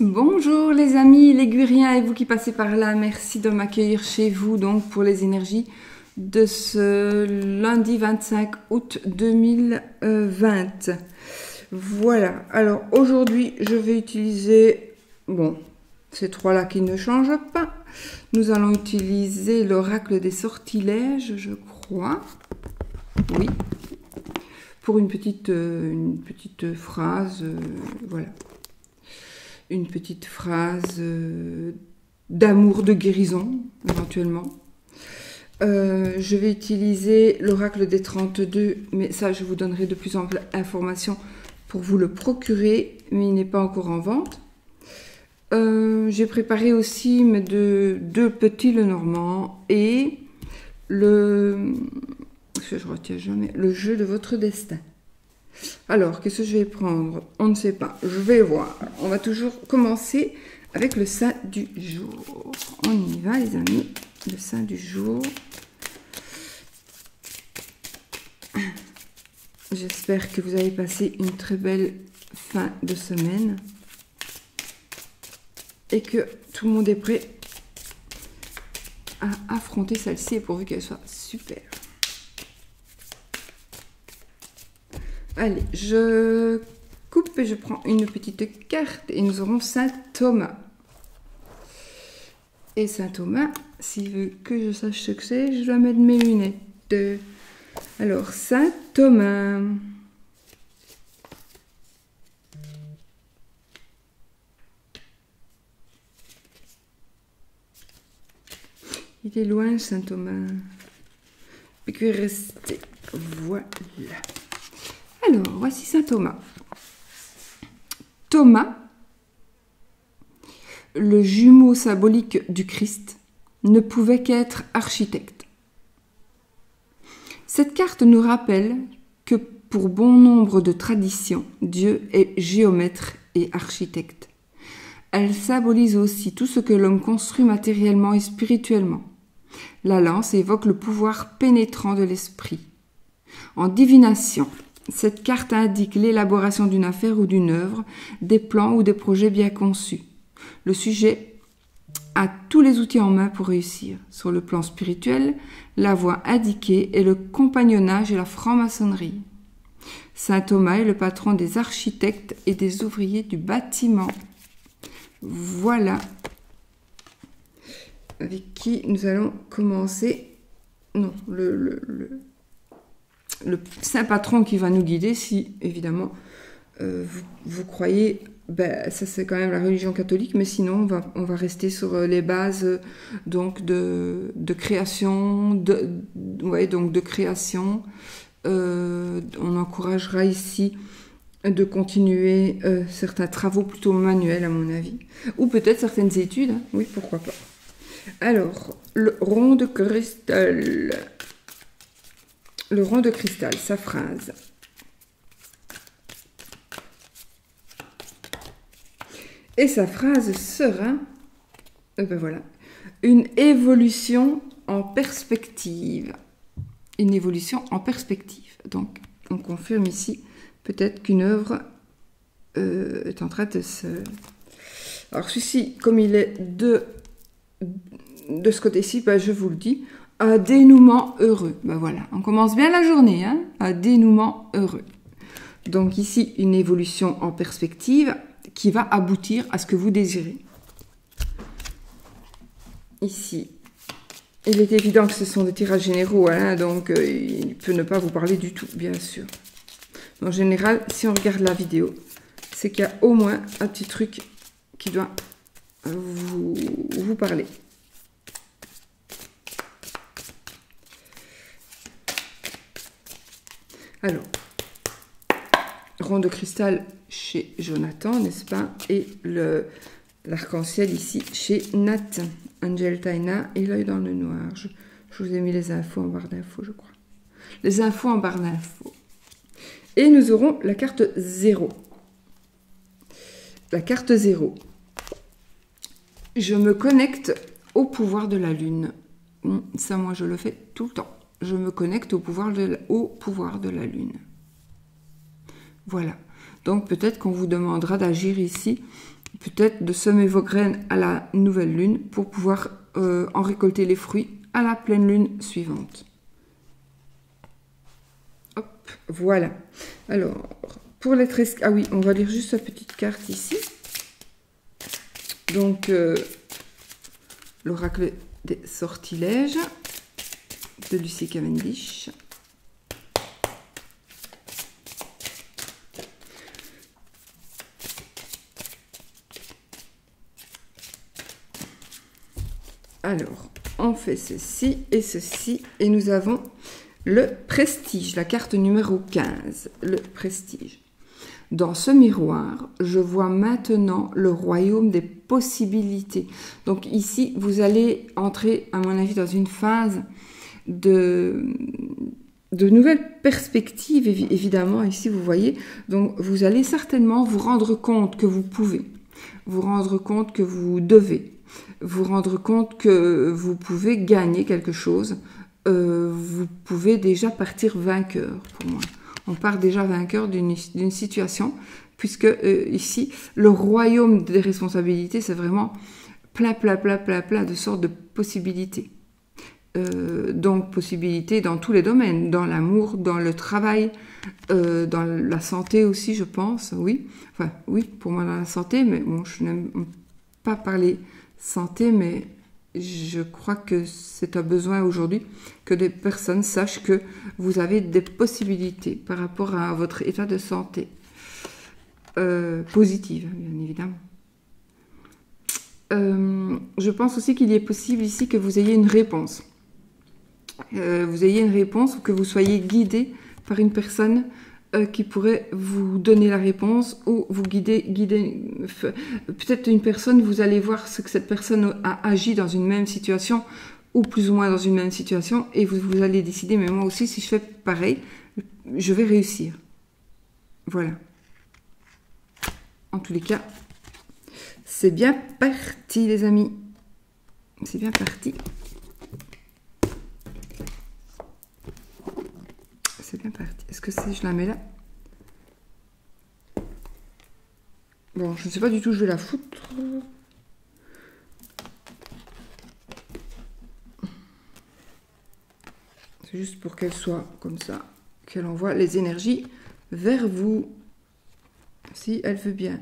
Bonjour les amis liguriens et vous qui passez par là, merci de m'accueillir chez vous donc pour les énergies de ce lundi 25 août 2020. Voilà, alors aujourd'hui je vais utiliser, ces trois-là qui ne changent pas. Nous allons utiliser l'oracle des sortilèges, je crois. Oui, pour une petite phrase, voilà. Une petite phrase d'amour, de guérison, éventuellement. Je vais utiliser l'oracle des 32, mais ça, je vous donnerai de plus amples informations pour vous le procurer, mais il n'est pas encore en vente. J'ai préparé aussi mes deux petits Lenormand et le jeu de votre destin. Alors, qu'est-ce que je vais prendre? On ne sait pas. Je vais voir. On va toujours commencer avec le saint du jour. On y va, les amis. Le saint du jour. J'espère que vous avez passé une très belle fin de semaine. Et que tout le monde est prêt à affronter celle-ci et pourvu qu'elle soit super. Allez, je coupe et je prends une petite carte et nous aurons Saint Thomas. Et Saint Thomas, s'il veut que je sache ce que c'est, je dois mettre mes lunettes. Alors, Saint Thomas. Il est loin, Saint Thomas. Il peut rester. Voilà. Alors, voici Saint Thomas. Thomas, le jumeau symbolique du Christ, ne pouvait qu'être architecte. Cette carte nous rappelle que pour bon nombre de traditions, Dieu est géomètre et architecte. Elle symbolise aussi tout ce que l'homme construit matériellement et spirituellement. La lance évoque le pouvoir pénétrant de l'esprit. En divination, cette carte indique l'élaboration d'une affaire ou d'une œuvre, des plans ou des projets bien conçus. Le sujet a tous les outils en main pour réussir. Sur le plan spirituel, la voie indiquée est le compagnonnage et la franc-maçonnerie. Saint Thomas est le patron des architectes et des ouvriers du bâtiment. Voilà avec qui nous allons commencer. Non, le saint patron qui va nous guider, si évidemment vous croyez, ça c'est quand même la religion catholique, mais sinon on va rester sur les bases donc de création, de création. On encouragera ici de continuer certains travaux plutôt manuels à mon avis, ou peut-être certaines études, hein. Oui, pourquoi pas. Alors, le rond de cristal. Le rond de cristal, sa phrase. Et sa phrase sera, voilà, une évolution en perspective. Une évolution en perspective. Donc, on confirme ici peut-être qu'une œuvre est en train de se... Alors, celui-ci, comme il est de ce côté-ci, je vous le dis, un dénouement heureux. Voilà, on commence bien la journée, hein, un dénouement heureux. Donc ici, une évolution en perspective qui va aboutir à ce que vous désirez. Ici, il est évident que ce sont des tirages généraux, hein, donc il peut ne pas vous parler du tout, bien sûr. En général, si on regarde la vidéo, c'est qu'il y a au moins un petit truc qui doit vous parler. Alors, rond de cristal chez Jonathan, n'est-ce pas? Et l'arc-en-ciel ici chez Nat. Angel Taina et l'œil dans le noir. Je vous ai mis les infos en barre d'infos, je crois. Les infos en barre d'infos. Et nous aurons la carte 0. La carte 0. Je me connecte au pouvoir de la lune. Ça, moi, je le fais tout le temps. Je me connecte au pouvoir de la lune. Voilà. Donc peut-être qu'on vous demandera d'agir ici peut-être de semer vos graines à la nouvelle lune pour pouvoir en récolter les fruits à la pleine lune suivante. Hop, voilà. Alors, pour les 13... Ah oui, on va lire juste la petite carte ici. Donc, l'oracle des sortilèges de Lucie Cavendish. Alors, on fait ceci, et nous avons le prestige, la carte numéro 15, le prestige. Dans ce miroir, je vois maintenant le royaume des possibilités. Donc ici, vous allez entrer, à mon avis, dans une phase de nouvelles perspectives, évidemment, ici, vous voyez. Donc, vous allez certainement vous rendre compte que vous pouvez, vous rendre compte que vous devez, vous rendre compte que vous pouvez gagner quelque chose. Vous pouvez déjà partir vainqueur, pour moi. On part déjà vainqueur d'une situation, puisque ici, le royaume des responsabilités, c'est vraiment plein de sortes de possibilités. Donc, possibilités dans tous les domaines, dans l'amour, dans le travail, dans la santé aussi, je pense, oui. Enfin, oui, pour moi, dans la santé, mais bon, je n'aime pas parler santé, mais je crois que c'est un besoin aujourd'hui que des personnes sachent que vous avez des possibilités par rapport à votre état de santé positive, bien évidemment. Je pense aussi qu'il est possible ici que vous ayez une réponse. Vous ayez une réponse ou que vous soyez guidé par une personne qui pourrait vous donner la réponse ou vous guider peut-être une personne, vous allez voir ce que cette personne a agi dans une même situation ou plus ou moins dans une même situation et vous allez décider, mais moi aussi si je fais pareil, je vais réussir. Voilà. En tous les cas, c'est bien parti les amis. C'est bien parti. C'est bien parti. Est-ce que je la mets là? Bon, je ne sais pas du tout où je vais la foutre. C'est juste pour qu'elle soit comme ça, qu'elle envoie les énergies vers vous. Si elle veut bien.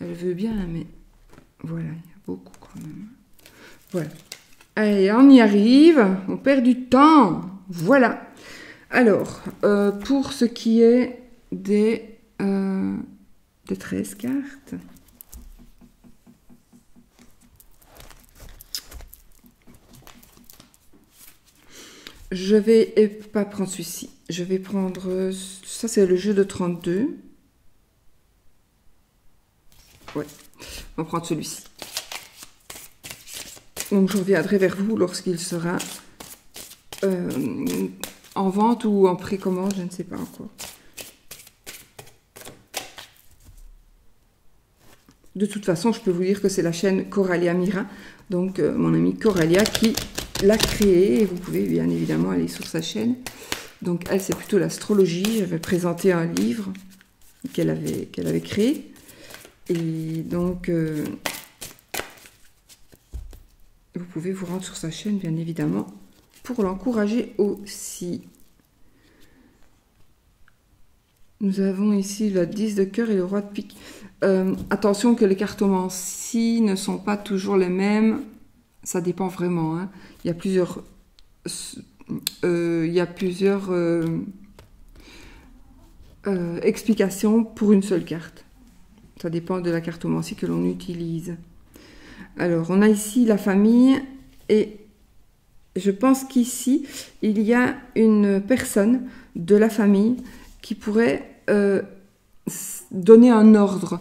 Elle veut bien, mais voilà, il y a beaucoup quand même. Voilà. Allez, on y arrive. On perd du temps. Voilà. Alors, pour ce qui est des 13 cartes, je vais pas prendre celui-ci. Je vais prendre... Ça, c'est le jeu de 32. Ouais, on va prendre celui-ci. Donc, je reviendrai vers vous lorsqu'il sera... en vente ou en précommande, je ne sais pas encore. De toute façon, je peux vous dire que c'est la chaîne Coralia Mira, donc mon amie Coralia qui l'a créée et vous pouvez bien évidemment aller sur sa chaîne. Donc elle, c'est plutôt l'astrologie. J'avais présenté un livre qu'elle avait créé. Et donc, vous pouvez vous rendre sur sa chaîne, bien évidemment, pour l'encourager aussi. Nous avons ici la 10 de cœur et le roi de pique. Attention que les cartomancies ne sont pas toujours les mêmes. Ça dépend vraiment. Hein. Il y a plusieurs... explications pour une seule carte. Ça dépend de la cartomancie que l'on utilise. Alors, on a ici la famille et je pense qu'ici, il y a une personne de la famille qui pourrait donner un ordre,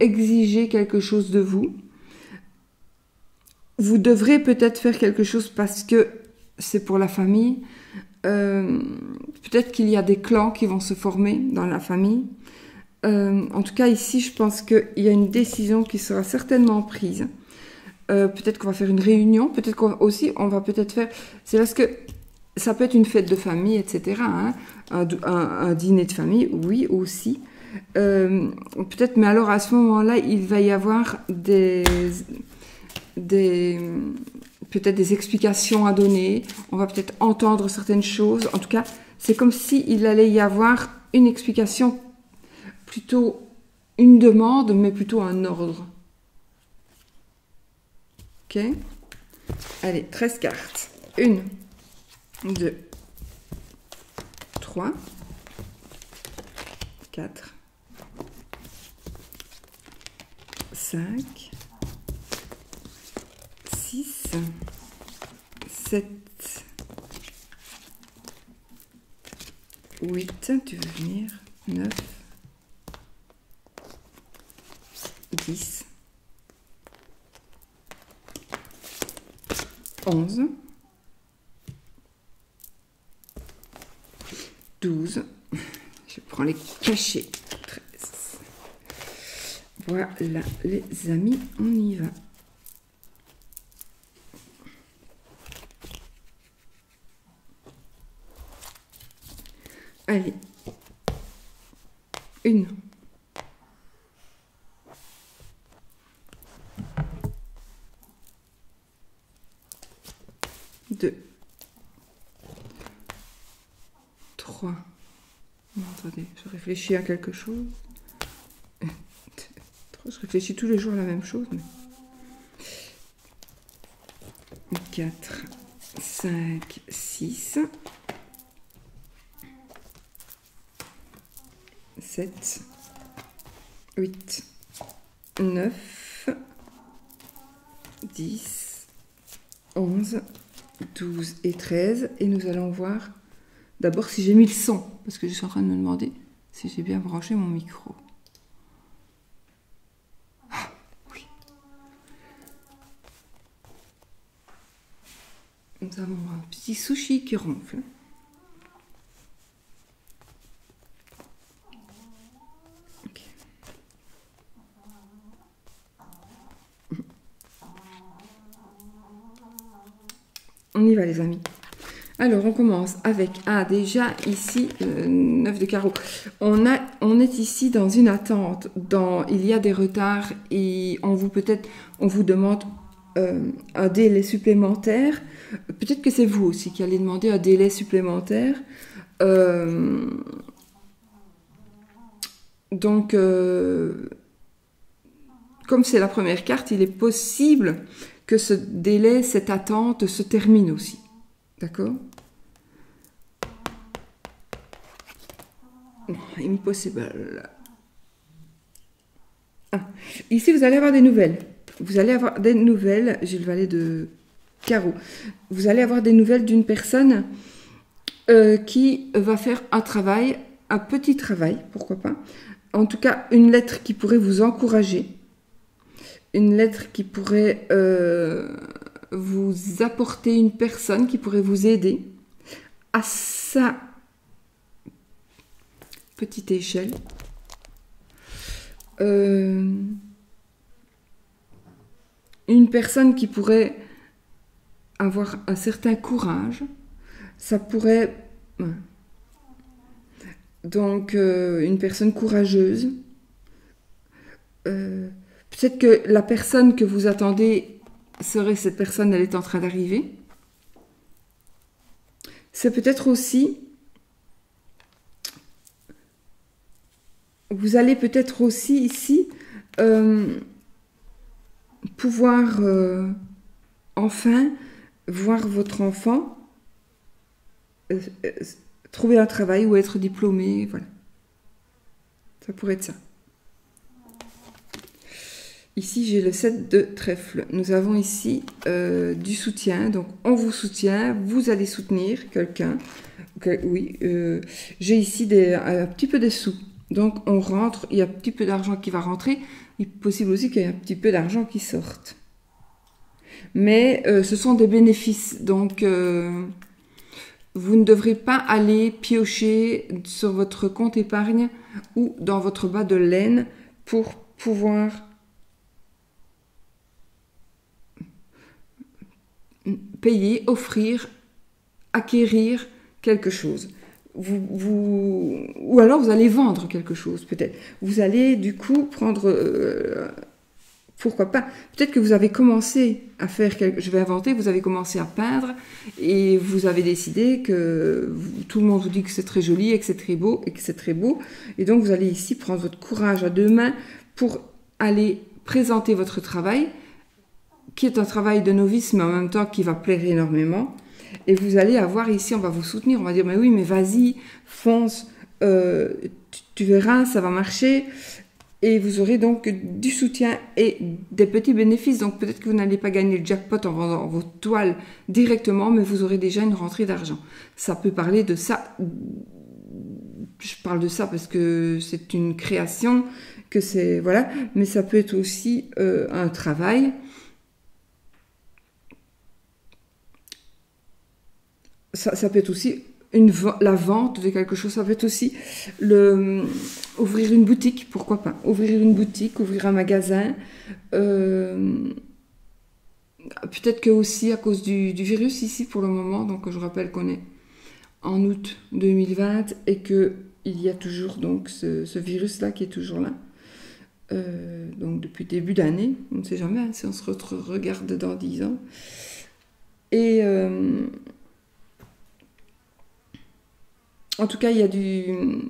exiger quelque chose de vous. Vous devrez peut-être faire quelque chose parce que c'est pour la famille. Peut-être qu'il y a des clans qui vont se former dans la famille. En tout cas, ici, je pense qu'il y a une décision qui sera certainement prise. Peut-être qu'on va faire une réunion, peut-être qu'aussi, on va peut-être faire... C'est parce que ça peut être une fête de famille, etc. Hein, un dîner de famille, oui, aussi. Peut-être, mais alors à ce moment-là, il va y avoir peut-être des explications à donner. On va peut-être entendre certaines choses. En tout cas, c'est comme s'il allait y avoir une explication, plutôt une demande, mais plutôt un ordre. Ok? Allez, 13 cartes. 1, 2, 3, 4, 5, 6, 7, 8, tu veux venir, 9, 10, 11, 12, je prends les cachets, 13. Voilà les amis, on y va. Allez, 1, 2, 3. Non, attendez, je réfléchis à quelque chose. 1, 2, 3. Je réfléchis tous les jours à la même chose. Mais... 4, 5, 6, 7, 8, 9, 10, 11, 12 et 13. Et nous allons voir d'abord si j'ai mis le son, parce que je suis en train de me demander si j'ai bien branché mon micro. Ah, oui. Nous avons un petit sushi qui ronfle. On y va les amis. Alors on commence avec déjà ici 9 de carreau. On est ici dans une attente, il y a des retards et on vous demande un délai supplémentaire. Peut-être que c'est vous aussi qui allez demander un délai supplémentaire. Donc comme c'est la première carte, il est possible que ce délai, cette attente se termine aussi. D'accord? Impossible. Ah. Ici, vous allez avoir des nouvelles. Vous allez avoir des nouvelles. J'ai le valet de carreau. Vous allez avoir des nouvelles d'une personne qui va faire un travail, un petit travail, pourquoi pas. En tout cas, une lettre qui pourrait vous encourager. Une lettre qui pourrait vous apporter une personne qui pourrait vous aider à sa petite échelle. Une personne qui pourrait avoir un certain courage. Ça pourrait... Donc, une personne courageuse. Peut-être que la personne que vous attendez serait cette personne, elle est en train d'arriver. C'est peut-être aussi... Vous allez peut-être aussi ici pouvoir enfin voir votre enfant trouver un travail ou être diplômé, voilà. Ça pourrait être ça. Ici, j'ai le 7 de trèfle. Nous avons ici du soutien. Donc, on vous soutient. Vous allez soutenir quelqu'un. Oui, j'ai ici un petit peu des sous. Donc, on rentre. Il y a un petit peu d'argent qui va rentrer. Il est possible aussi qu'il y ait un petit peu d'argent qui sorte. Mais ce sont des bénéfices. Donc, vous ne devrez pas aller piocher sur votre compte épargne ou dans votre bas de laine pour pouvoir payer, offrir, acquérir quelque chose. ou alors vous allez vendre quelque chose, peut-être. Vous allez du coup prendre, pourquoi pas, peut-être que vous avez commencé à faire, je vais inventer, vous avez commencé à peindre et vous avez décidé que tout le monde vous dit que c'est très joli et que c'est très beau et que c'est très beau. Et donc vous allez ici prendre votre courage à deux mains pour aller présenter votre travail, qui est un travail de novice, mais en même temps qui va plaire énormément. Et vous allez avoir ici, on va vous soutenir, on va dire, mais oui, mais vas-y, fonce, tu verras, ça va marcher. Et vous aurez donc du soutien et des petits bénéfices. Donc peut-être que vous n'allez pas gagner le jackpot en vendant vos toiles directement, mais vous aurez déjà une rentrée d'argent. Ça peut parler de ça. Je parle de ça parce que c'est une création, que c'est, voilà. Mais ça peut être aussi un travail. Ça peut être aussi la vente de quelque chose, ça peut être aussi ouvrir une boutique, pourquoi pas. Ouvrir une boutique, ouvrir un magasin. Peut-être que aussi à cause du virus ici pour le moment, donc je rappelle qu'on est en août 2020 et qu'il y a toujours donc ce virus-là qui est toujours là. Donc depuis début d'année, on ne sait jamais hein, si on se regarde dans 10 ans. Et en tout cas, il y a peut-être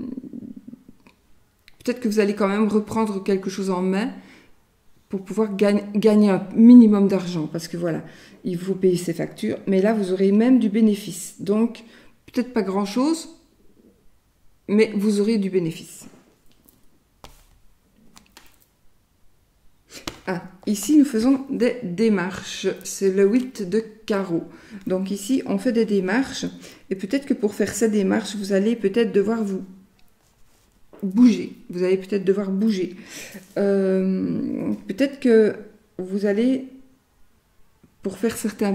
que vous allez quand même reprendre quelque chose en main pour pouvoir gagner un minimum d'argent. Parce que voilà, il faut payer ses factures. Mais là, vous aurez même du bénéfice. Donc, peut-être pas grand-chose, mais vous aurez du bénéfice. Ah, ici, nous faisons des démarches. C'est le 8 de carreau. Donc ici, on fait des démarches. Et peut-être que pour faire ces démarches, vous allez peut-être devoir vous bouger. Vous allez peut-être devoir bouger. Peut-être que vous allez, pour faire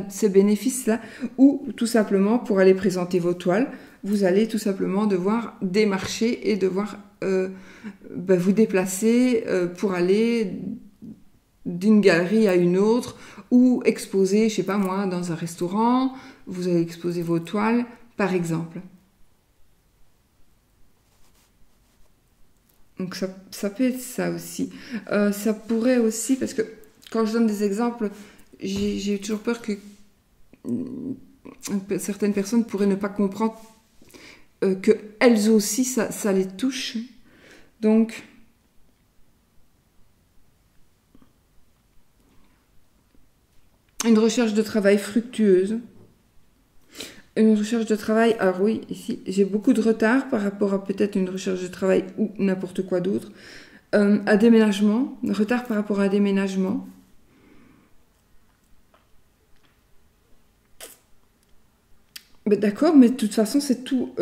ces bénéfices-là, ou tout simplement pour aller présenter vos toiles, vous allez tout simplement devoir démarcher et devoir vous déplacer pour aller d'une galerie à une autre, ou exposer, je sais pas moi, dans un restaurant, vous allez exposer vos toiles, par exemple. Donc ça peut être ça aussi. Ça pourrait aussi, parce que quand je donne des exemples, j'ai toujours peur que certaines personnes pourraient ne pas comprendre que elles aussi, ça les touche. Donc une recherche de travail fructueuse. Une recherche de travail, alors oui, ici, j'ai beaucoup de retard par rapport à peut-être une recherche de travail ou n'importe quoi d'autre. Un déménagement, retard par rapport à un déménagement. D'accord, mais de toute façon, c'est tout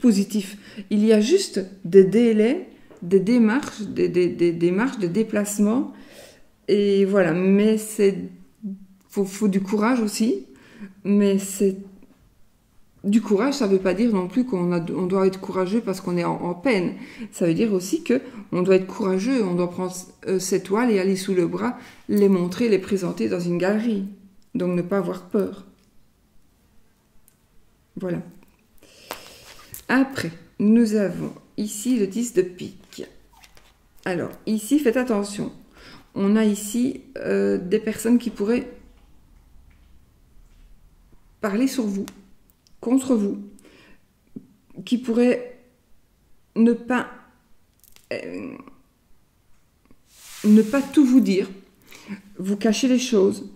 positif. Il y a juste des délais, des démarches, des démarches de déplacement. Et voilà, mais faut du courage aussi, mais c'est du courage, ça ne veut pas dire non plus qu'on doit être courageux parce qu'on est en peine. Ça veut dire aussi que on doit être courageux, on doit prendre ses toiles et aller sous le bras, les montrer, les présenter dans une galerie. Donc ne pas avoir peur. Voilà. Après, nous avons ici le 10 de pique. Alors, ici, faites attention. On a ici des personnes qui pourraient parler sur vous, contre vous, qui pourraient ne pas tout vous dire, vous cacher les choses.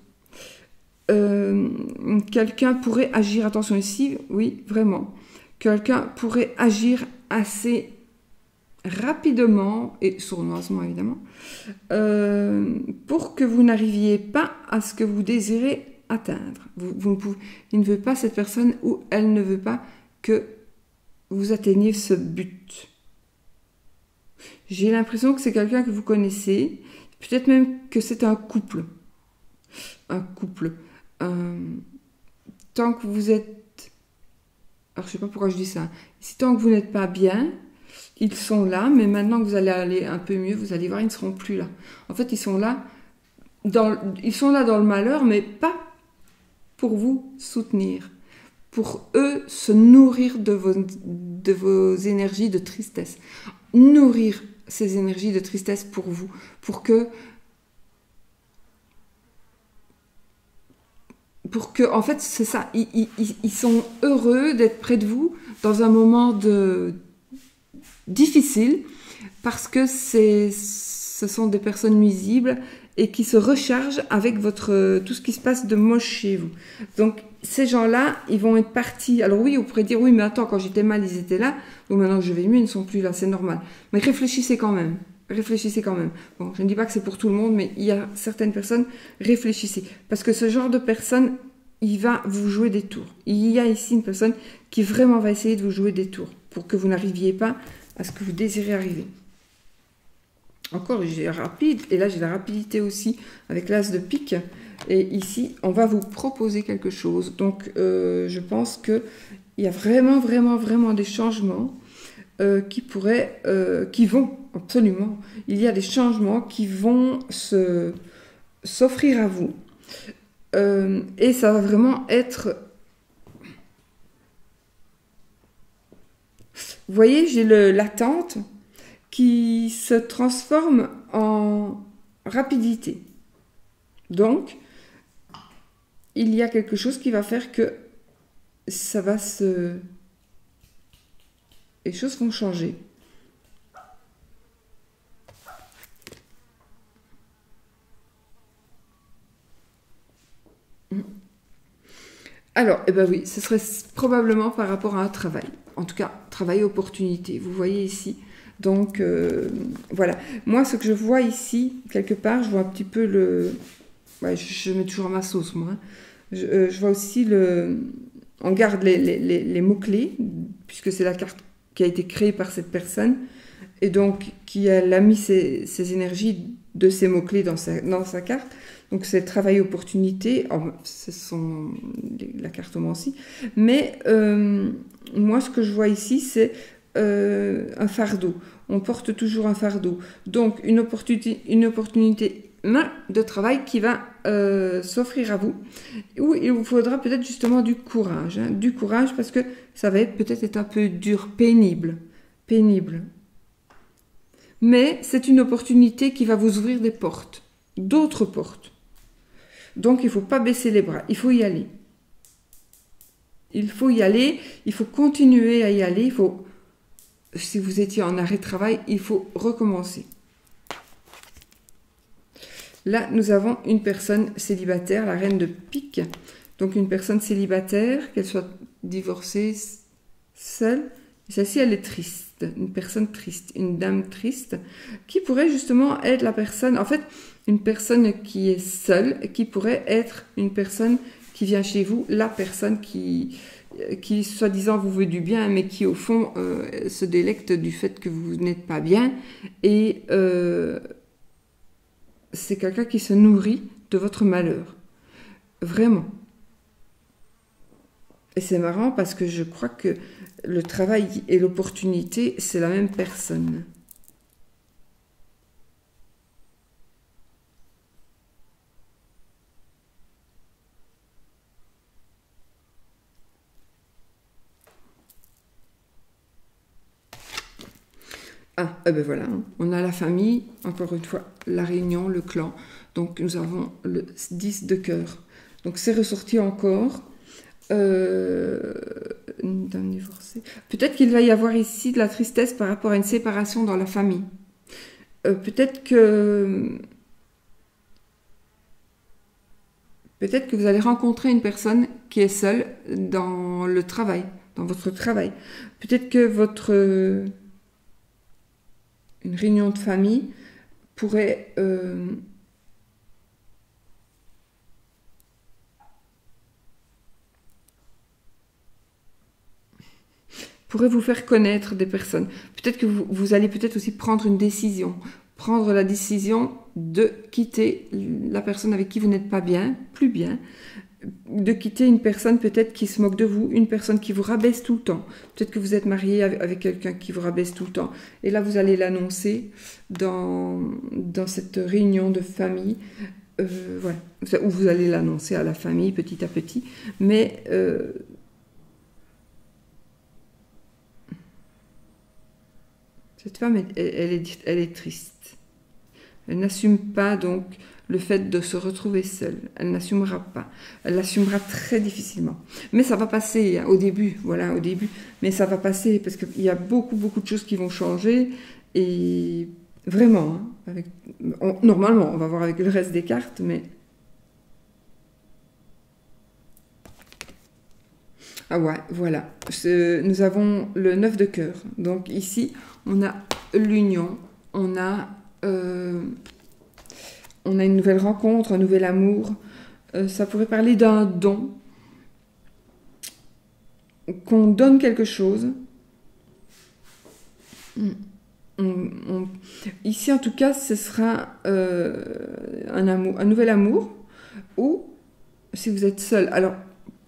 Quelqu'un pourrait agir, attention ici, oui, vraiment, quelqu'un pourrait agir assez rapidement et sournoisement évidemment pour que vous n'arriviez pas à ce que vous désirez atteindre. Il ne veut pas, cette personne, ou elle ne veut pas que vous atteigniez ce but. J'ai l'impression que c'est quelqu'un que vous connaissez, peut-être même que c'est un couple. Un couple. Tant que vous êtes... Alors je sais pas pourquoi je dis ça. Si tant que vous n'êtes pas bien, ils sont là, mais maintenant que vous allez aller un peu mieux, vous allez voir, ils ne seront plus là. En fait, ils sont là dans le malheur, mais pas pour vous soutenir, pour eux se nourrir de vos énergies de tristesse. Nourrir ces énergies de tristesse pour vous, pour que en fait, c'est ça, ils sont heureux d'être près de vous dans un moment difficile, parce que ce sont des personnes nuisibles et qui se rechargent avec tout ce qui se passe de moche chez vous. Donc, ces gens-là, ils vont être partis. Alors oui, vous pourrez dire, oui, mais attends, quand j'étais mal, ils étaient là. Donc maintenant que je vais mieux, ils ne sont plus là, c'est normal. Mais réfléchissez quand même. Réfléchissez quand même. Bon, je ne dis pas que c'est pour tout le monde, mais il y a certaines personnes, réfléchissez. Parce que ce genre de personne, il va vous jouer des tours. Il y a ici une personne qui vraiment va essayer de vous jouer des tours pour que vous n'arriviez pas à ce que vous désirez arriver. Encore, j'ai rapide, et là j'ai la rapidité aussi avec l'as de pique. Et ici, on va vous proposer quelque chose. Donc, je pense qu'il y a vraiment, vraiment, vraiment des changements qui vont, absolument, il y a des changements qui vont s'offrir à vous. Et ça va vraiment être... Vous voyez, j'ai l'attente qui se transforme en rapidité. Donc, il y a quelque chose qui va faire que ça va les choses vont changer. Alors, eh ben oui, ce serait probablement par rapport à un travail. En tout cas, travail opportunité. Vous voyez ici. Donc, voilà. Moi, ce que je vois ici, quelque part, je vois un petit peu le... Ouais, je mets toujours ma sauce, moi. Hein. Je vois aussi on garde les mots-clés, puisque c'est la carte qui a été créée par cette personne, et donc qui a mis ses énergies de ces mots-clés dans sa carte. Donc c'est travail opportunité, ce sont la carte aussi. Mais moi, ce que je vois ici, c'est un fardeau. On porte toujours un fardeau. Donc une opportunité de travail qui va s'offrir à vous, où il vous faudra peut-être justement du courage. Hein, du courage, parce que ça va peut-être être un peu dur, pénible. Mais c'est une opportunité qui va vous ouvrir des portes, d'autres portes. Donc il ne faut pas baisser les bras, il faut y aller. Il faut y aller, il faut continuer à y aller, si vous étiez en arrêt de travail, il faut recommencer. Là, nous avons une personne célibataire, la reine de pique. Donc, une personne célibataire, qu'elle soit divorcée, seule. Celle-ci, elle est triste. Une personne triste, une dame triste, qui pourrait justement être la personne... En fait, une personne qui est seule, qui pourrait être une personne qui vient chez vous, la personne qui soi-disant vous veut du bien, mais qui au fond se délecte du fait que vous n'êtes pas bien. Et c'est quelqu'un qui se nourrit de votre malheur. Vraiment. Et c'est marrant parce que je crois que le travail et l'opportunité, c'est la même personne. Ah, ben voilà, on a la famille, encore une fois, la réunion, le clan. Donc nous avons le 10 de cœur. Donc c'est ressorti encore. Une dame divorcée. Peut-être qu'il va y avoir ici de la tristesse par rapport à une séparation dans la famille. Peut-être que vous allez rencontrer une personne qui est seule dans le travail, dans votre travail. Peut-être que une réunion de famille pourrait vous faire connaître des personnes. Peut-être que vous allez peut-être aussi prendre une décision. Prendre la décision de quitter la personne avec qui vous n'êtes pas bien, plus bien. De quitter une personne peut-être qui se moque de vous, une personne qui vous rabaisse tout le temps. Peut-être que vous êtes marié avec quelqu'un qui vous rabaisse tout le temps. Et là, vous allez l'annoncer dans cette réunion de famille. Voilà. Ou vous allez l'annoncer à la famille petit à petit. Mais Cette femme, elle est triste. Elle n'assume pas donc le fait de se retrouver seule. Elle n'assumera pas. Elle l'assumera très difficilement. Mais ça va passer au début, voilà, au début. Mais ça va passer parce qu'il y a beaucoup, beaucoup de choses qui vont changer. Et vraiment, hein, normalement, on va voir avec le reste des cartes, mais... Ah ouais, voilà. Nous avons le 9 de cœur. Donc ici, on a l'union, on a une nouvelle rencontre, un nouvel amour. Ça pourrait parler d'un don. Qu'on donne quelque chose. Ici, en tout cas, ce sera un nouvel amour. Ou si vous êtes seul. Alors,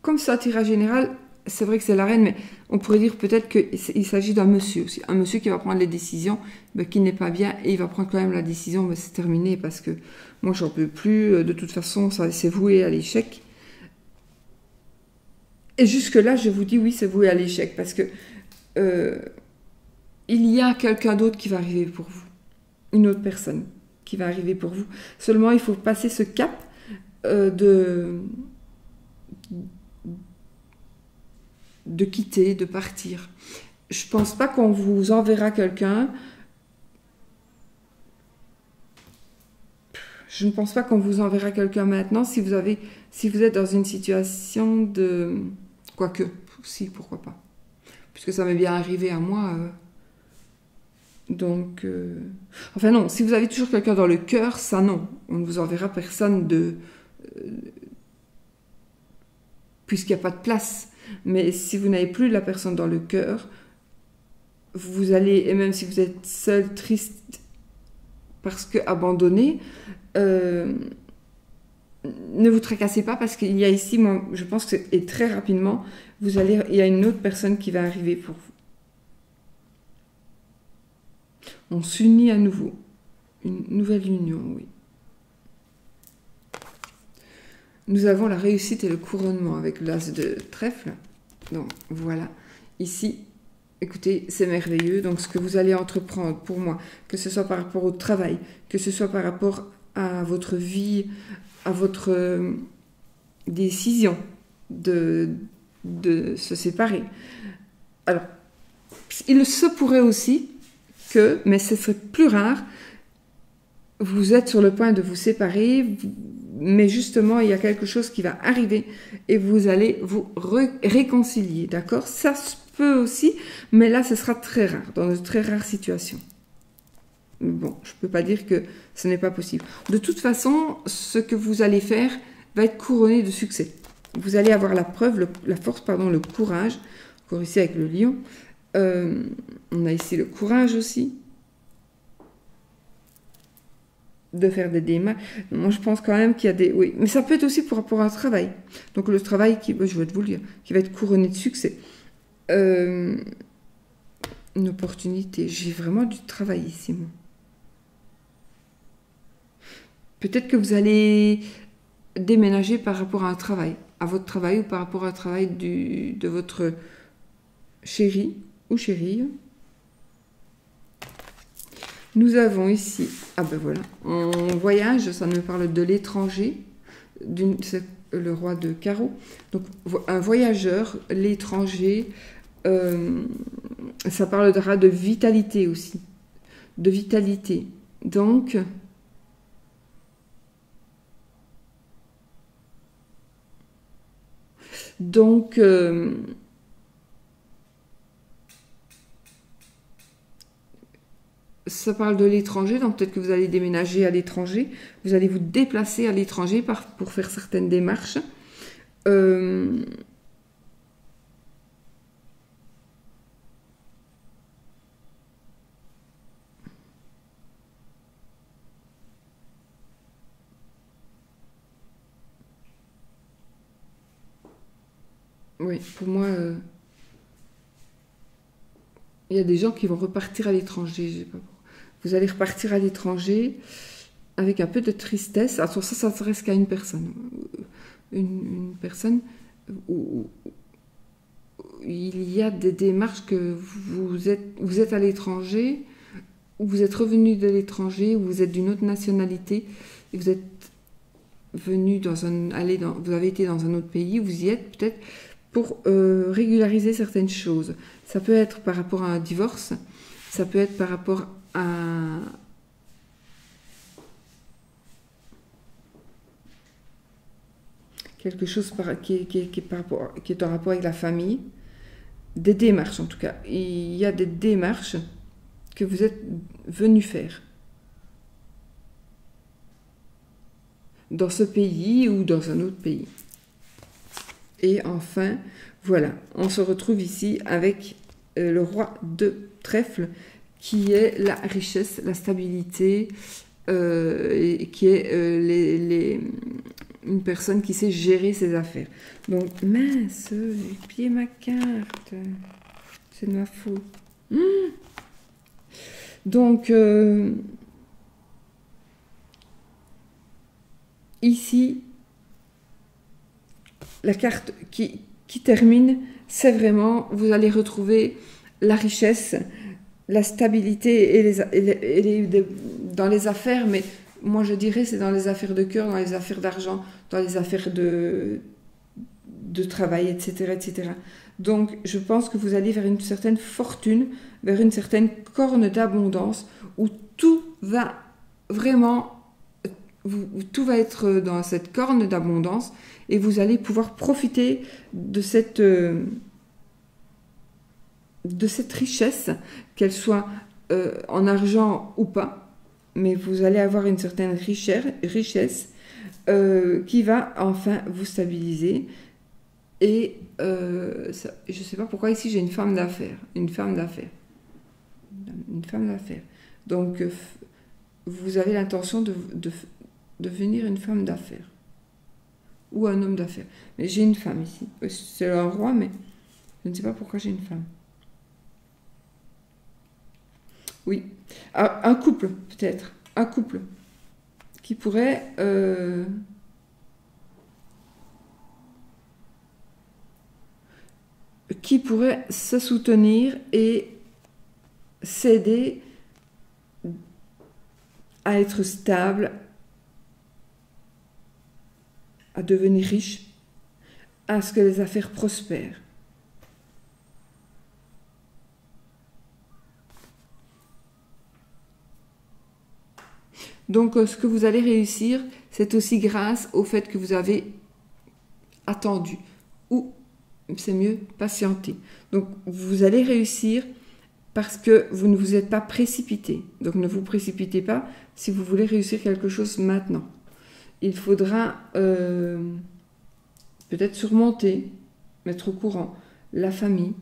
comme ça, tirage général, c'est vrai que c'est la reine, mais on pourrait dire peut-être qu'il s'agit d'un monsieur aussi. Un monsieur qui va prendre les décisions, qui n'est pas bien, et il va prendre quand même la décision, mais c'est terminé, parce que moi, j'en peux plus. De toute façon, ça c'est voué à l'échec. Et jusque-là, je vous dis oui, c'est voué à l'échec, parce que il y a quelqu'un d'autre qui va arriver pour vous. Une autre personne qui va arriver pour vous. Seulement, il faut passer ce cap de quitter, de partir. Je pense pas qu'on vous enverra quelqu'un. Je ne pense pas qu'on vous enverra quelqu'un maintenant si vous êtes dans une situation de... Quoique, si, pourquoi pas. Puisque ça m'est bien arrivé à moi. Donc... Enfin non, si vous avez toujours quelqu'un dans le cœur, ça non. On ne vous enverra personne puisqu'il n'y a pas de place. Mais si vous n'avez plus la personne dans le cœur, vous allez, et même si vous êtes seul, triste, parce que abandonné, ne vous tracassez pas, parce qu'il y a ici, moi, je pense que et très rapidement, il y a une autre personne qui va arriver pour vous. On s'unit à nouveau. Une nouvelle union, oui. Nous avons la réussite et le couronnement avec l'as de trèfle. Donc voilà, ici, écoutez, c'est merveilleux. Donc ce que vous allez entreprendre pour moi, que ce soit par rapport au travail, que ce soit par rapport à votre vie, à votre décision de se séparer. Alors, il se pourrait aussi que, mais ce serait plus rare, vous êtes sur le point de vous séparer, mais justement, il y a quelque chose qui va arriver et vous allez vous réconcilier, d'accord? Ça se peut aussi, mais là, ce sera très rare, dans de très rares situations. Bon, je ne peux pas dire que ce n'est pas possible. De toute façon, ce que vous allez faire va être couronné de succès. Vous allez avoir la preuve, la force, pardon, le courage. Encore ici avec le lion. On a ici le courage aussi. De faire des démarches. Moi, je pense quand même qu'il y a des... Oui, mais ça peut être aussi pour rapport à un travail. Donc, le travail, je vais vous le dire, qui va être couronné de succès. Une opportunité. J'ai vraiment du travail ici, moi. Peut-être que vous allez déménager par rapport à un travail, à votre travail ou par rapport à un travail de votre chéri ou chérie. Nous avons ici, ah ben voilà, en voyage, ça nous parle de l'étranger, c'est le roi de carreau. Donc un voyageur, l'étranger, ça parlera de vitalité aussi, de vitalité. Donc, ça parle de l'étranger, donc peut-être que vous allez déménager à l'étranger, vous allez vous déplacer à l'étranger pour faire certaines démarches. Oui, pour moi, il y a des gens qui vont repartir à l'étranger, je sais pas pourquoi. Vous allez repartir à l'étranger avec un peu de tristesse. Alors ça s'adresse qu'à une personne. Une personne où il y a des démarches que vous êtes à l'étranger, ou vous êtes revenu de l'étranger, ou vous êtes d'une autre nationalité, et vous êtes venu vous avez été dans un autre pays, vous y êtes peut-être pour régulariser certaines choses. Ça peut être par rapport à un divorce, ça peut être par rapport à quelque chose qui est en rapport avec la famille, des démarches en tout cas. Il y a des démarches que vous êtes venu faire dans ce pays ou dans un autre pays. Et enfin, voilà, on se retrouve ici avec le roi de trèfle, qui est la richesse, la stabilité, et qui est une personne qui sait gérer ses affaires. Donc, mince, j'ai plié ma carte. C'est de ma faute. Donc, ici, la carte qui termine, c'est vraiment, vous allez retrouver la richesse, la stabilité dans les affaires, mais moi je dirais c'est dans les affaires de cœur, dans les affaires d'argent, dans les affaires de travail, etc., etc. Donc je pense que vous allez vers une certaine fortune, vers une certaine corne d'abondance, où tout va vraiment, tout va être dans cette corne d'abondance, et vous allez pouvoir profiter de cette richesse, qu'elle soit en argent ou pas, mais vous allez avoir une certaine richesse qui va enfin vous stabiliser. Et je ne sais pas pourquoi ici j'ai une femme d'affaires. Donc vous avez l'intention de devenir une femme d'affaires. Ou un homme d'affaires. Mais j'ai une femme ici. C'est un roi, mais je ne sais pas pourquoi j'ai une femme. Oui. Un couple, peut-être. Un couple qui pourrait se soutenir et s'aider à être stable, à devenir riche, à ce que les affaires prospèrent. Donc, ce que vous allez réussir, c'est aussi grâce au fait que vous avez attendu, ou c'est mieux, patienté. Donc, vous allez réussir parce que vous ne vous êtes pas précipité. Donc, ne vous précipitez pas si vous voulez réussir quelque chose maintenant. Il faudra peut-être surmonter, mettre au courant la famille,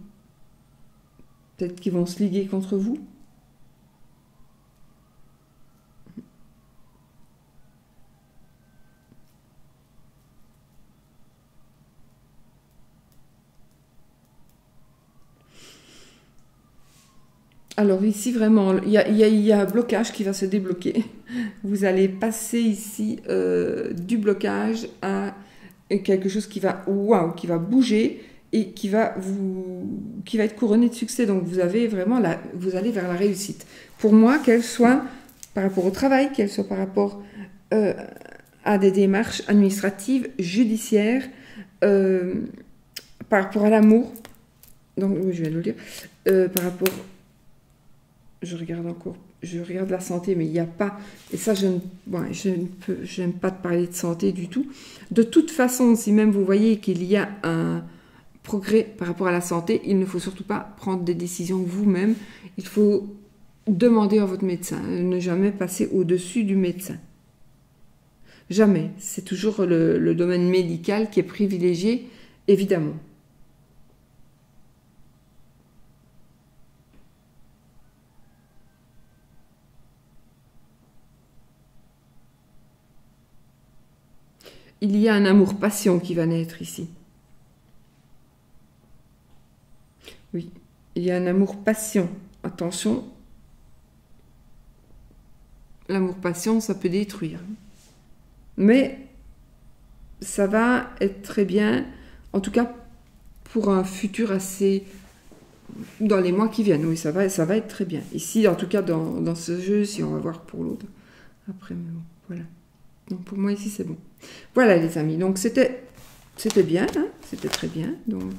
peut-être qu'ils vont se liguer contre vous. Alors ici, vraiment, il y a un blocage qui va se débloquer. Vous allez passer ici du blocage à quelque chose qui va, qui va bouger et qui va être couronné de succès. Donc vous allez vers la réussite. Pour moi, qu'elle soit par rapport au travail, qu'elle soit par rapport à des démarches administratives, judiciaires, par rapport à l'amour. Donc je vais le dire. Par rapport je regarde la santé, mais il n'y a pas, et ça je n'aime pas te parler de santé du tout. De toute façon, si même vous voyez qu'il y a un progrès par rapport à la santé, il ne faut surtout pas prendre des décisions vous-même, il faut demander à votre médecin, ne jamais passer au-dessus du médecin. Jamais, c'est toujours le domaine médical qui est privilégié, évidemment. Il y a un amour-passion qui va naître ici. Oui, il y a un amour-passion. Attention, l'amour-passion, ça peut détruire. Mais ça va être très bien, en tout cas pour un futur assez dans les mois qui viennent. Oui, ça va être très bien. Ici, en tout cas, dans ce jeu, si on va voir pour l'autre. Après, mais bon, voilà. Donc pour moi, ici, c'est bon. Voilà, les amis. Donc c'était bien, hein, c'était très bien. Donc,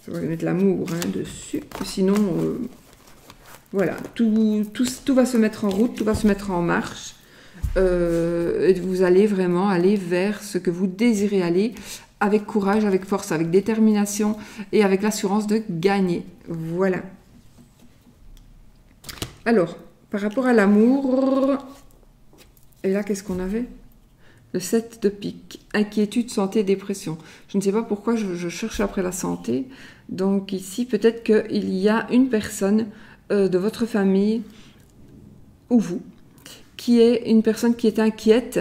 je vais mettre l'amour hein, dessus. Sinon, voilà, tout va se mettre en route, tout va se mettre en marche. Et vous allez vraiment aller vers ce que vous désirez aller avec courage, avec force, avec détermination et avec l'assurance de gagner. Voilà. Alors, par rapport à l'amour, et là, qu'est-ce qu'on avait? Le 7 de pique. Inquiétude, santé, dépression. Je ne sais pas pourquoi je cherche après la santé. Donc ici, peut-être qu'il y a une personne de votre famille, ou vous, qui est une personne qui est inquiète,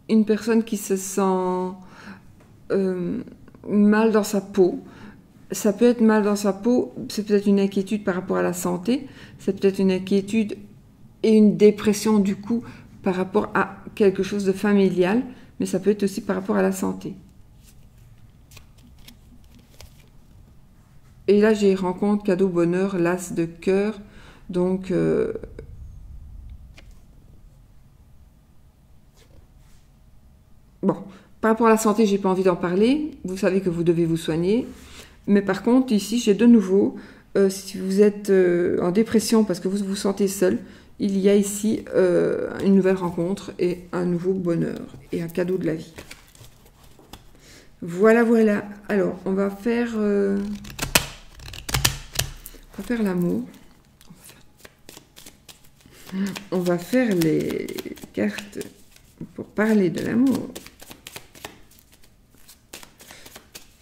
une personne qui se sent mal dans sa peau. Ça peut être mal dans sa peau, c'est peut-être une inquiétude par rapport à la santé, c'est peut-être une inquiétude et une dépression du coup par rapport à quelque chose de familial, mais ça peut être aussi par rapport à la santé. Et là, j'ai rencontre, cadeau, bonheur, l'as de cœur, donc... bon, par rapport à la santé, j'ai pas envie d'en parler. Vous savez que vous devez vous soigner. Mais par contre, ici, j'ai de nouveau, si vous êtes en dépression parce que vous vous sentez seul, il y a ici une nouvelle rencontre et un nouveau bonheur et un cadeau de la vie. Voilà, voilà. Alors, on va faire l'amour. On va faire les cartes pour parler de l'amour.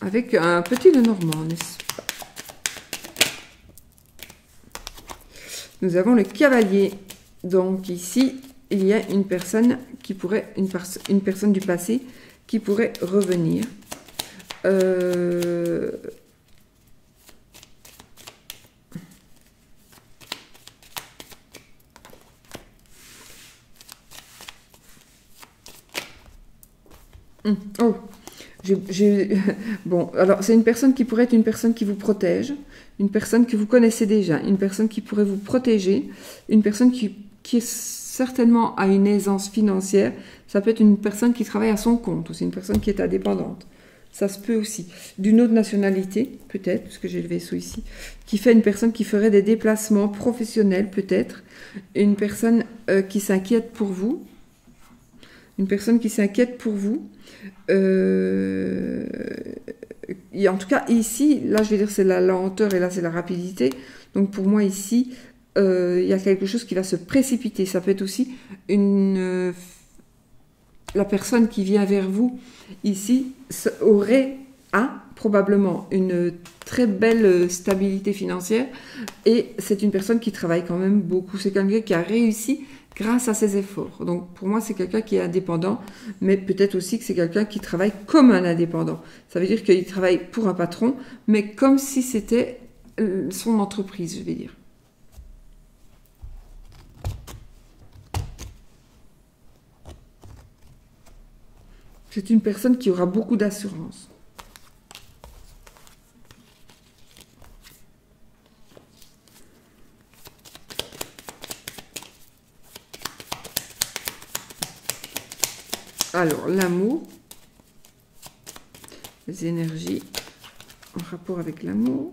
Avec un petit Lenormand, n'est-ce pas? Nous avons le cavalier. Donc ici, il y a une personne qui pourrait, une personne du passé qui pourrait revenir. Oh, bon, alors c'est une personne qui pourrait être une personne qui vous protège, une personne que vous connaissez déjà, une personne qui pourrait vous protéger, une personne qui est certainement à une aisance financière. Ça peut être une personne qui travaille à son compte, ou c'est une personne qui est indépendante. Ça se peut aussi. D'une autre nationalité, peut-être, parce que j'ai le vaisseau ici, qui fait une personne qui ferait des déplacements professionnels, peut-être. Une personne qui s'inquiète pour vous. Une personne qui s'inquiète pour vous. Et en tout cas, ici, là, je vais dire c'est la lenteur et là, c'est la rapidité. Donc, pour moi, ici, il y a quelque chose qui va se précipiter. Ça peut être aussi la personne qui vient vers vous, ici, a probablement une très belle stabilité financière et c'est une personne qui travaille quand même beaucoup. C'est quelqu'un qui a réussi grâce à ses efforts. Donc pour moi, c'est quelqu'un qui est indépendant, mais peut-être aussi que c'est quelqu'un qui travaille comme un indépendant. Ça veut dire qu'il travaille pour un patron, mais comme si c'était son entreprise, je vais dire. C'est une personne qui aura beaucoup d'assurance. Alors, l'amour, les énergies en rapport avec l'amour.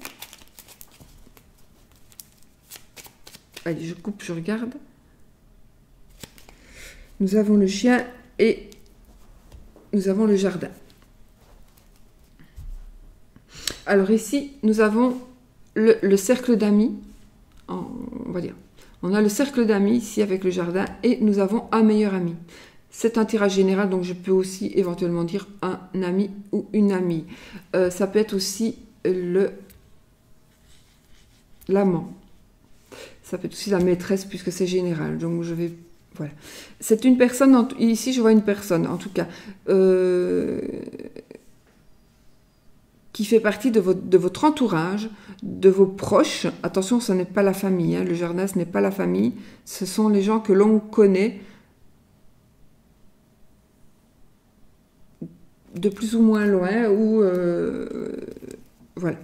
Allez, je coupe, je regarde. Nous avons le chien et nous avons le jardin. Alors ici, nous avons le cercle d'amis, on va dire. On a le cercle d'amis ici avec le jardin et nous avons un meilleur ami. C'est un tirage général, donc je peux aussi éventuellement dire un ami ou une amie. Ça peut être aussi l'amant. Ça peut être aussi la maîtresse puisque c'est général. Donc je vais... Voilà. C'est une personne, ici je vois une personne en tout cas, qui fait partie de votre entourage, de vos proches. Attention, ce n'est pas la famille, hein. Le jardin, ce n'est pas la famille, ce sont les gens que l'on connaît, de plus ou moins loin, ou voilà.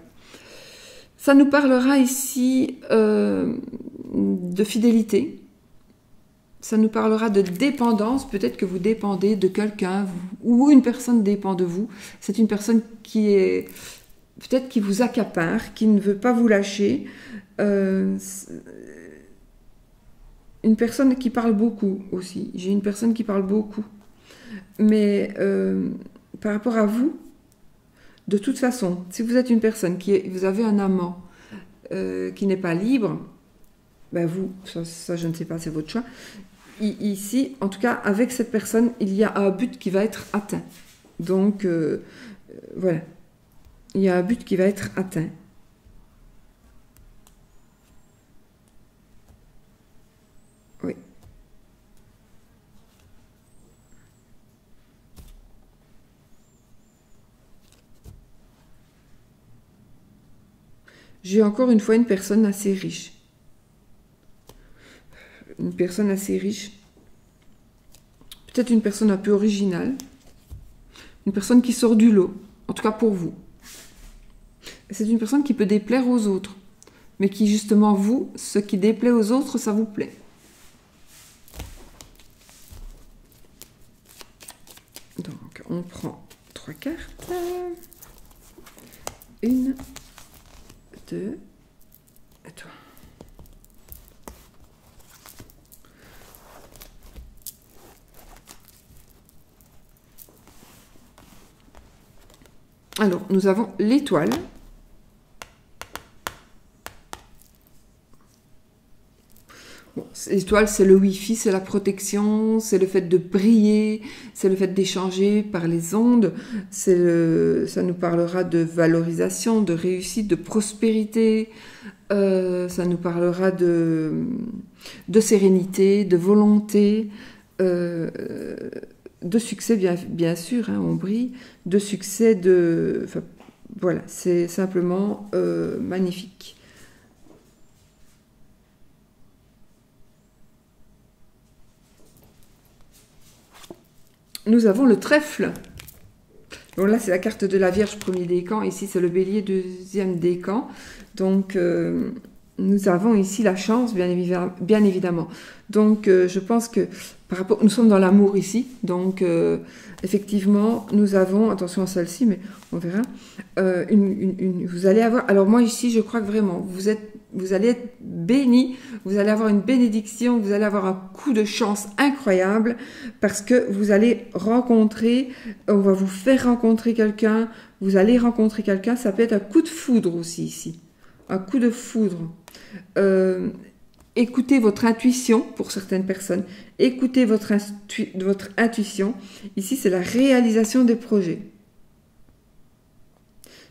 Ça nous parlera ici de fidélité. Ça nous parlera de dépendance. Peut-être que vous dépendez de quelqu'un ou une personne dépend de vous. C'est une personne qui est peut-être qui vous accapare, qui ne veut pas vous lâcher. Une personne qui parle beaucoup aussi. J'ai une personne qui parle beaucoup. Mais par rapport à vous, de toute façon, si vous êtes une personne vous avez un amant qui n'est pas libre, ben vous, ça je ne sais pas, c'est votre choix. Ici, en tout cas, avec cette personne, il y a un but qui va être atteint. Donc, voilà. Il y a un but qui va être atteint. Oui. J'ai encore une fois une personne assez riche. Une personne assez riche. Peut-être une personne un peu originale. Une personne qui sort du lot. En tout cas pour vous. C'est une personne qui peut déplaire aux autres. Mais qui justement, vous, ce qui déplaît aux autres, ça vous plaît. Donc, on prend 3 cartes. 1, 2 et 3. Alors, nous avons l'étoile. Bon, l'étoile, c'est le Wi-Fi, c'est la protection, c'est le fait de briller, c'est le fait d'échanger par les ondes. Ça nous parlera de valorisation, de réussite, de prospérité. Ça nous parlera de sérénité, de volonté, de succès, bien sûr, hein, on brille, de succès, enfin, voilà, c'est simplement magnifique. Nous avons le trèfle. Bon, là, c'est la carte de la Vierge, premier décan. Ici, c'est le bélier, deuxième décan. Donc, nous avons ici la chance, bien évidemment. Donc, je pense que nous sommes dans l'amour ici. Donc, effectivement, nous avons, attention à celle-ci, mais on verra, vous allez avoir, alors moi ici, je crois que vraiment, vous allez être béni, vous allez avoir une bénédiction, vous allez avoir un coup de chance incroyable parce que vous allez rencontrer, on va vous faire rencontrer quelqu'un, vous allez rencontrer quelqu'un, ça peut être un coup de foudre aussi ici, un coup de foudre. Écoutez votre intuition pour certaines personnes, écoutez votre intuition. Ici, c'est la réalisation des projets.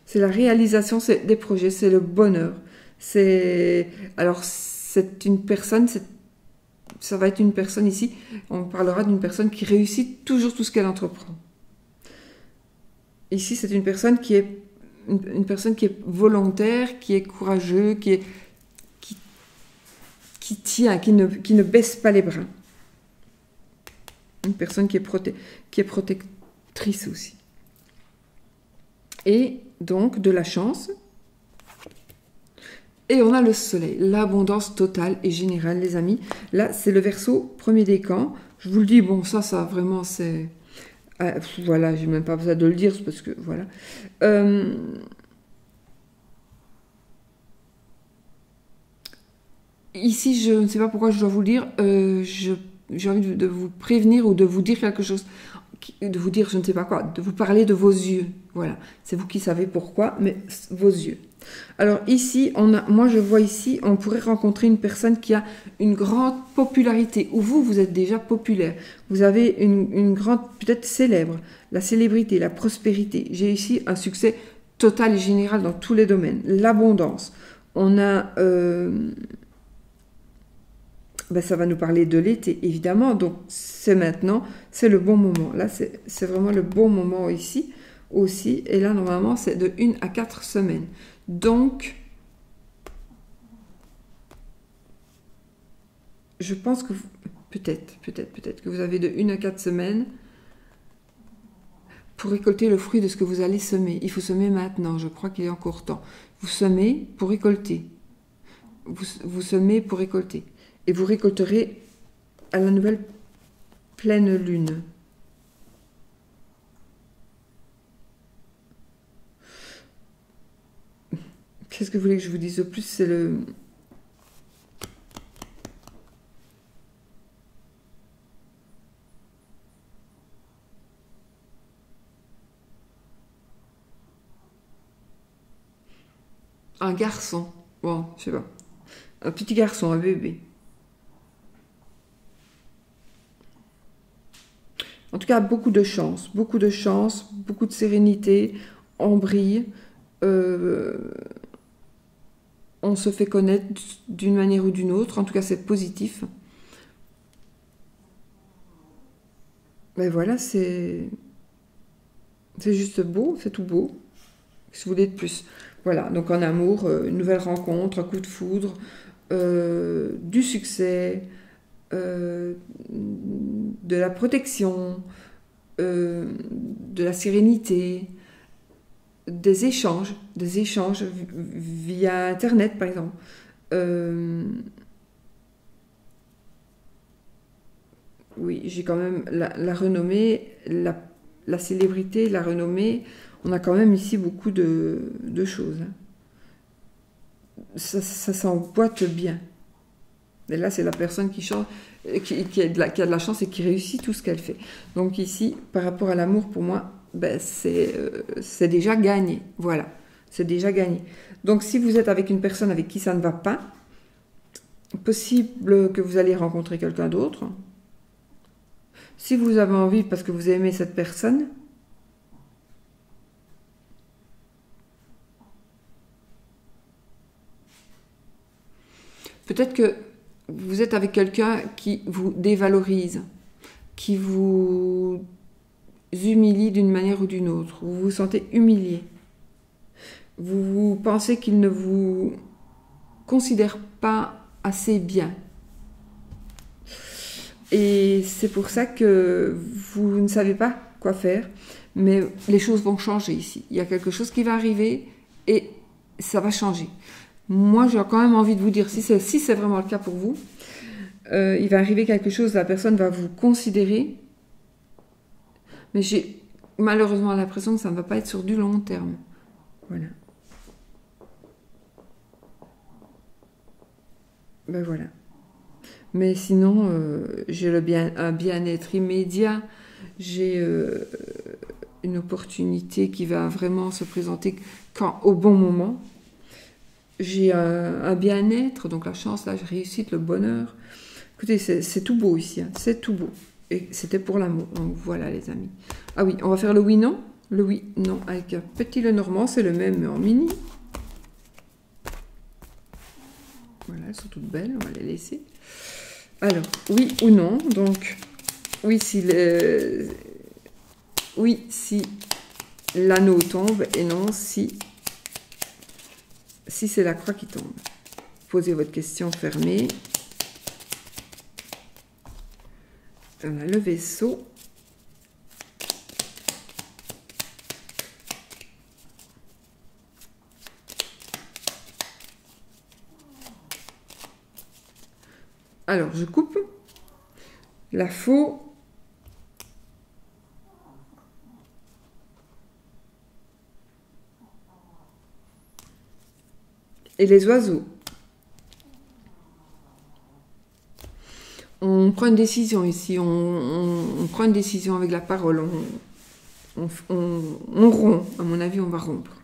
C'est la réalisation des projets, c'est le bonheur. Alors, c'est une personne, ça va être une personne ici, on parlera d'une personne qui réussit toujours tout ce qu'elle entreprend. Ici, c'est une personne qui est volontaire, qui est courageux, qui tient, qui ne baisse pas les bras. Une personne qui est protectrice aussi. Et donc, de la chance. Et on a le soleil, l'abondance totale et générale, les amis. Là, c'est le Verseau, premier décan. Je vous le dis, bon, ça vraiment, c'est... voilà, j'ai même pas besoin de le dire, parce que, voilà. Ici, je ne sais pas pourquoi je dois vous le dire. J'ai envie de vous prévenir ou de vous dire quelque chose. De vous dire, je ne sais pas quoi, de vous parler de vos yeux. Voilà, c'est vous qui savez pourquoi, mais vos yeux. Alors ici, moi je vois ici, on pourrait rencontrer une personne qui a une grande popularité, ou vous êtes déjà populaire, vous avez une grande, peut-être célèbre, la célébrité, la prospérité. J'ai ici un succès total et général dans tous les domaines, l'abondance. On a, ça va nous parler de l'été, évidemment, donc c'est maintenant, c'est le bon moment. Là, c'est vraiment le bon moment ici aussi, et là, normalement, c'est de 1 à 4 semaines. Donc, je pense que peut-être que vous avez de 1 à 4 semaines pour récolter le fruit de ce que vous allez semer. Il faut semer maintenant, je crois qu'il est encore temps. Vous semez pour récolter. Vous semez pour récolter. Et vous récolterez à la nouvelle pleine lune. Qu'est-ce que vous voulez que je vous dise de plus? C'est le... Un garçon. Bon, je sais pas. Un petit garçon, un bébé. En tout cas, beaucoup de chance, beaucoup de sérénité. On brille. On se fait connaître d'une manière ou d'une autre. En tout cas, c'est positif. Ben voilà, c'est juste beau, c'est tout beau. Si vous voulez de plus. Voilà, donc en amour, une nouvelle rencontre, un coup de foudre, du succès, de la protection, de la sérénité, des échanges via Internet par exemple. Oui, j'ai quand même la renommée, la célébrité, la renommée. On a quand même ici beaucoup de choses. Ça s'emboîte bien. Et là, c'est la personne qui change, qui a de la chance et qui réussit tout ce qu'elle fait. Donc ici, par rapport à l'amour, pour moi, ben, c'est déjà gagné. Voilà, c'est déjà gagné. Donc si vous êtes avec une personne avec qui ça ne va pas, possible que vous allez rencontrer quelqu'un d'autre. Si vous avez envie, parce que vous aimez cette personne, peut-être que vous êtes avec quelqu'un qui vous dévalorise, qui vous humilie d'une manière ou d'une autre. Vous vous sentez humilié. Vous pensez qu'il ne vous considère pas assez bien. Et c'est pour ça que vous ne savez pas quoi faire. Mais les choses vont changer ici. Il y a quelque chose qui va arriver et ça va changer. Moi, j'ai quand même envie de vous dire, si c'est vraiment le cas pour vous, il va arriver quelque chose, la personne va vous considérer, mais j'ai malheureusement l'impression que ça ne va pas être sur du long terme. Voilà. Ben voilà. Mais sinon, j'ai un bien-être immédiat, j'ai une opportunité qui va vraiment se présenter au bon moment. J'ai un bien-être, donc la chance, la réussite, le bonheur. Écoutez, c'est tout beau ici, hein, c'est tout beau. Et c'était pour l'amour, donc voilà les amis. Ah oui, on va faire le oui-non. Le oui-non avec un petit Lenormand, c'est le même mais en mini. Voilà, elles sont toutes belles, on va les laisser. Alors, oui ou non, donc oui si l'anneau tombe et non si c'est la croix qui tombe. Posez votre question fermée. Voilà, le vaisseau. Alors, je coupe la faux. Et les oiseaux. On prend une décision ici, on prend une décision avec la parole, on rompt, à mon avis on va rompre.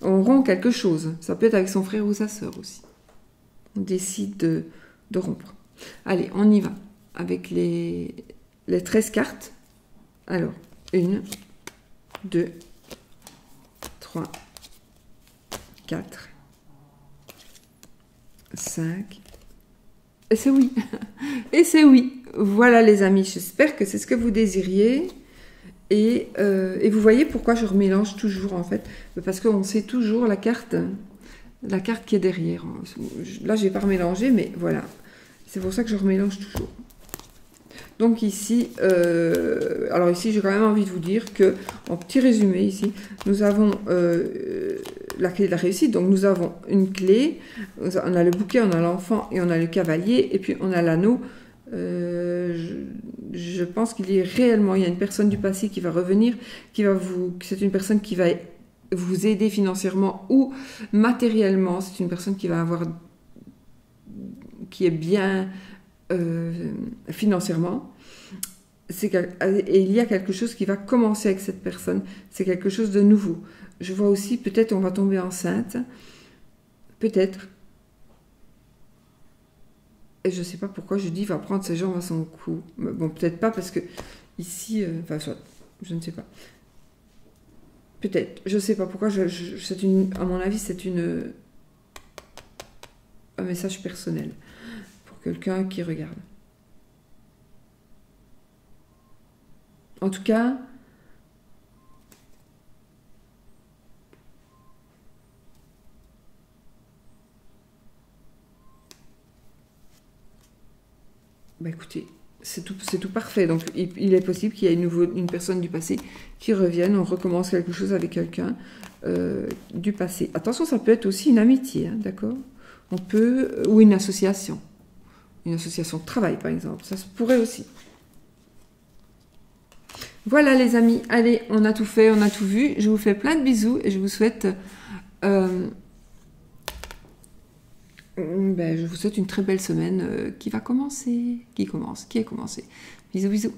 On rompt quelque chose, ça peut être avec son frère ou sa sœur aussi. On décide de rompre. Allez, on y va avec les 13 cartes. Alors, 1, 2, 3, 4, 5... Et c'est oui. Et c'est oui. Voilà les amis, j'espère que c'est ce que vous désiriez. Et vous voyez pourquoi je remélange toujours en fait. Parce qu'on sait toujours la carte qui est derrière. Là, je n'ai pas remélangé, mais voilà. C'est pour ça que je remélange toujours. Donc ici, alors ici, j'ai quand même envie de vous dire que, en petit résumé ici, nous avons la clé de la réussite. Donc nous avons une clé, on a le bouquet, on a l'enfant et on a le cavalier, et puis on a l'anneau. Je pense qu'il y a réellement, il y a une personne du passé qui va revenir, c'est une personne qui va vous aider financièrement ou matériellement. C'est une personne qui est bien financièrement. Et il y a quelque chose qui va commencer avec cette personne. C'est quelque chose de nouveau. Je vois aussi, peut-être on va tomber enceinte. Peut-être. Et je ne sais pas pourquoi je dis il va prendre ses jambes à son cou. Bon, peut-être pas parce que ici, enfin, soit, je ne sais pas. Peut-être, je ne sais pas pourquoi. À mon avis, c'est un message personnel pour quelqu'un qui regarde. En tout cas, bah écoutez, c'est tout parfait. Donc, il est possible qu'il y ait une personne du passé qui revienne, on recommence quelque chose avec quelqu'un du passé. Attention, ça peut être aussi une amitié, hein, d'accord? Ou une association de travail, par exemple. Ça se pourrait aussi. Voilà les amis, allez, on a tout fait, on a tout vu. Je vous fais plein de bisous et je vous souhaite... je vous souhaite une très belle semaine qui a commencé. Bisous, bisous.